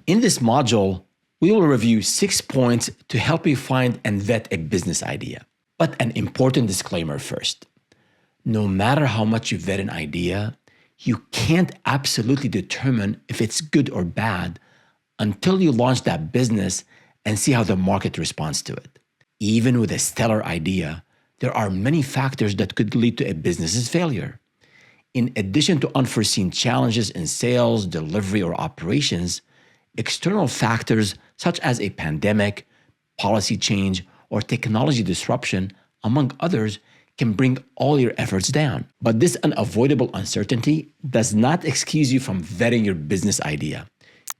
In this module, we will review 6 points to help you find and vet a business idea. But an important disclaimer first. No matter how much you vet an idea, you can't absolutely determine if it's good or bad until you launch that business and see how the market responds to it. Even with a stellar idea, there are many factors that could lead to a business's failure. In addition to unforeseen challenges in sales, delivery, or operations, external factors such as a pandemic, policy change, or technology disruption, among others, can bring all your efforts down. But this unavoidable uncertainty does not excuse you from vetting your business idea.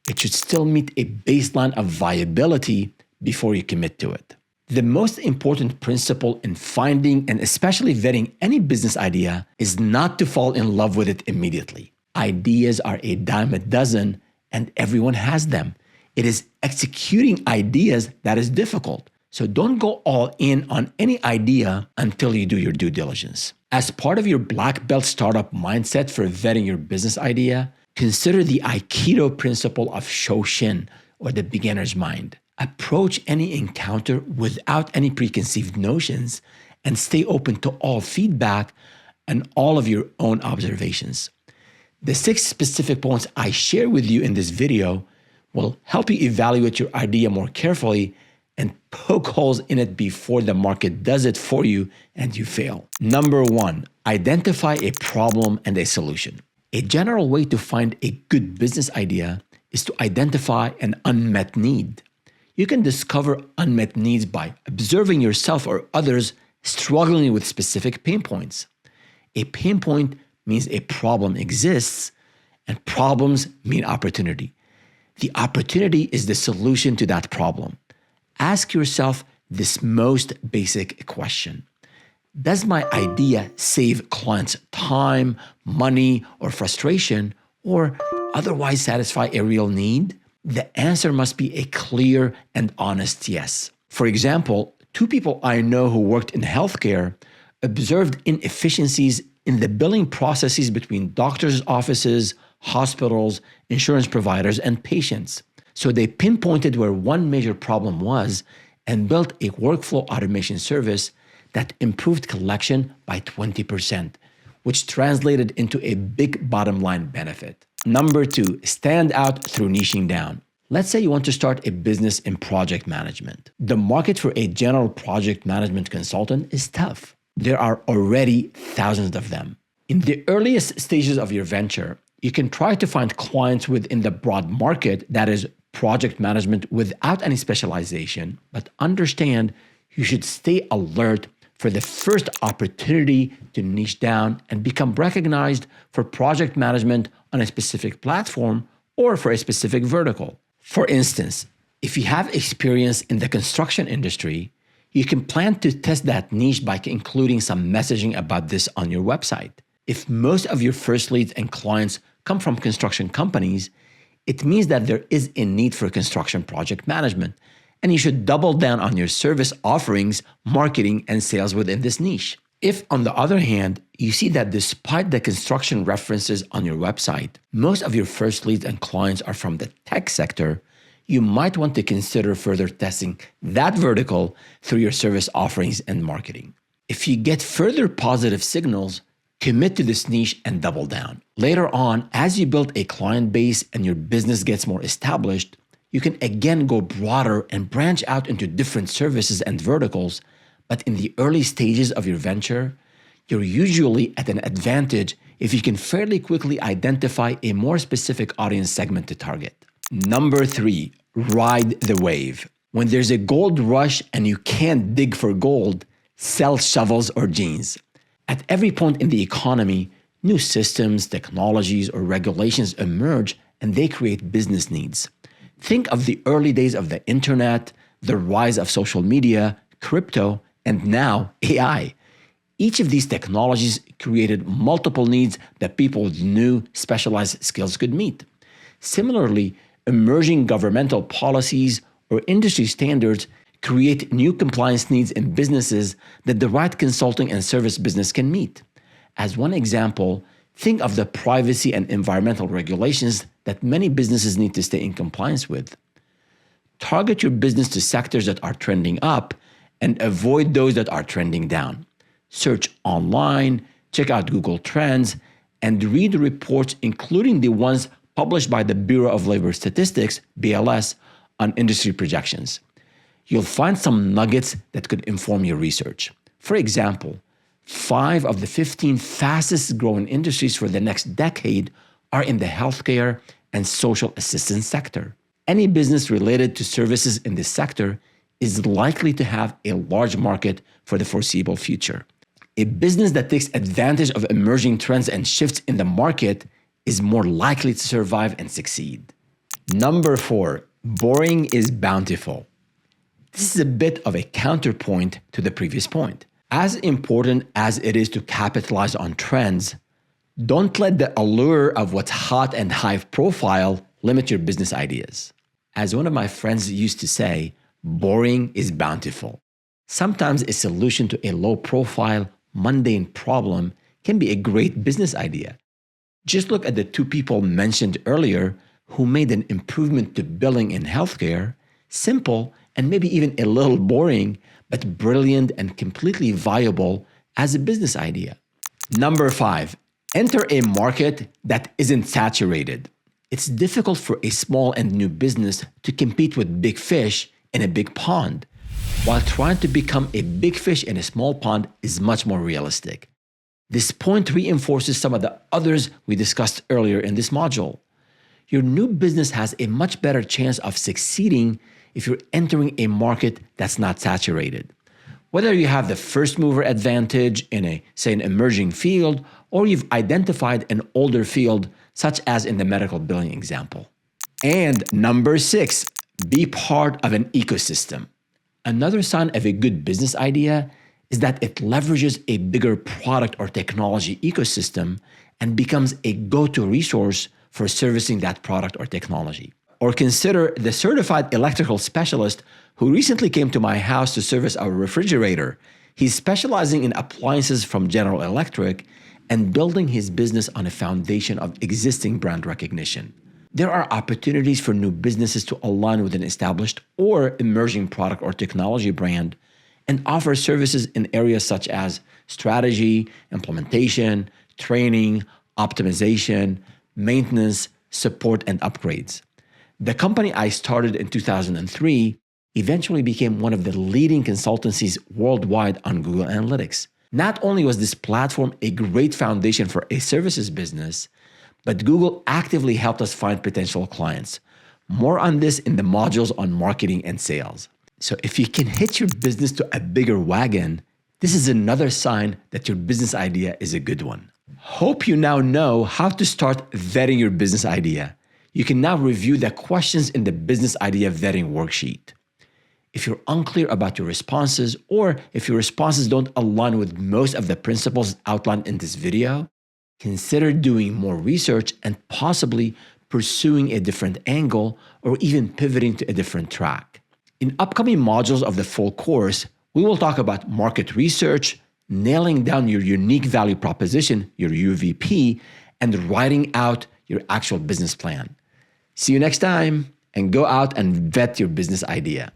It should still meet a baseline of viability before you commit to it. The most important principle in finding and especially vetting any business idea is not to fall in love with it immediately. Ideas are a dime a dozen, and everyone has them. It is executing ideas that is difficult. So don't go all in on any idea until you do your due diligence. As part of your black belt startup mindset for vetting your business idea, consider the Aikido principle of sho-shin, or the beginner's mind. Approach any encounter without any preconceived notions and stay open to all feedback and all of your own observations. The 6 specific points I share with you in this video will help you evaluate your idea more carefully and poke holes in it before the market does it for you and you fail. Number 1, identify a problem and a solution. A general way to find a good business idea is to identify an unmet need. You can discover unmet needs by observing yourself or others struggling with specific pain points. A pain point means a problem exists, and problems mean opportunity. The opportunity is the solution to that problem. Ask yourself this most basic question. Does my idea save clients time, money, or frustration, or otherwise satisfy a real need? The answer must be a clear and honest yes. For example, 2 people I know who worked in healthcare observed inefficiencies in the billing processes between doctors' offices, hospitals, insurance providers, and patients. So they pinpointed where one major problem was and built a workflow automation service that improved collection by 20%, which translated into a big bottom line benefit. Number 2, stand out through niching down. Let's say you want to start a business in project management. The market for a general project management consultant is tough. There are already thousands of them. In the earliest stages of your venture, you can try to find clients within the broad market that is project management without any specialization, but understand you should stay alert for the first opportunity to niche down and become recognized for project management on a specific platform or for a specific vertical. For instance, if you have experience in the construction industry, you can plan to test that niche by including some messaging about this on your website. If most of your first leads and clients come from construction companies, it means that there is a need for construction project management, and you should double down on your service offerings, marketing, and sales within this niche. If, on the other hand, you see that despite the construction references on your website, most of your first leads and clients are from the tech sector, you might want to consider further testing that vertical through your service offerings and marketing. If you get further positive signals, commit to this niche and double down. Later on, as you build a client base and your business gets more established, you can again go broader and branch out into different services and verticals. But in the early stages of your venture, you're usually at an advantage if you can fairly quickly identify a more specific audience segment to target. Number 3, ride the wave. When there's a gold rush and you can't dig for gold, sell shovels or jeans. At every point in the economy, new systems, technologies, or regulations emerge and they create business needs. Think of the early days of the internet, the rise of social media, crypto, and now AI. Each of these technologies created multiple needs that people with new specialized skills could meet. Similarly, emerging governmental policies or industry standards create new compliance needs in businesses that the right consulting and service business can meet. As one example, Think of the privacy and environmental regulations that many businesses need to stay in compliance with. Target your business to sectors that are trending up and avoid those that are trending down. Search online, check out Google Trends, and read reports, including the ones published by the Bureau of Labor Statistics, BLS, on industry projections. You'll find some nuggets that could inform your research. For example, 5 of the 15 fastest growing industries for the next decade are in the healthcare and social assistance sector. Any business related to services in this sector is likely to have a large market for the foreseeable future. A business that takes advantage of emerging trends and shifts in the market is more likely to survive and succeed. Number 4, boring is bountiful. This is a bit of a counterpoint to the previous point. As important as it is to capitalize on trends, don't let the allure of what's hot and high profile limit your business ideas. As one of my friends used to say, boring is bountiful. Sometimes a solution to a low profile, mundane problem can be a great business idea. Just look at the 2 people mentioned earlier who made an improvement to billing in healthcare, simple and maybe even a little boring, but brilliant and completely viable as a business idea. Number 5, enter a market that isn't saturated. It's difficult for a small and new business to compete with big fish in a big pond, while trying to become a big fish in a small pond is much more realistic. This point reinforces some of the others we discussed earlier in this module. Your new business has a much better chance of succeeding if you're entering a market that's not saturated. Whether you have the first mover advantage in an emerging field, or you've identified an older field, such as in the medical billing example. And number 6, be part of an ecosystem. Another sign of a good business idea is that it leverages a bigger product or technology ecosystem and becomes a go-to resource for servicing that product or technology. Or consider the certified electrical specialist who recently came to my house to service our refrigerator. He's specializing in appliances from General Electric and building his business on a foundation of existing brand recognition. There are opportunities for new businesses to align with an established or emerging product or technology brand and offer services in areas such as strategy, implementation, training, optimization, maintenance, support, and upgrades. The company I started in 2003 eventually became one of the leading consultancies worldwide on Google Analytics. Not only was this platform a great foundation for a services business, but Google actively helped us find potential clients. More on this in the modules on marketing and sales. So if you can hitch your business to a bigger wagon, this is another sign that your business idea is a good one. Hope you now know how to start vetting your business idea. You can now review the questions in the business idea vetting worksheet. If you're unclear about your responses, or if your responses don't align with most of the principles outlined in this video, consider doing more research and possibly pursuing a different angle or even pivoting to a different track. In upcoming modules of the full course, we will talk about market research, nailing down your unique value proposition, your UVP, and writing out your actual business plan. See you next time, and go out and vet your business idea.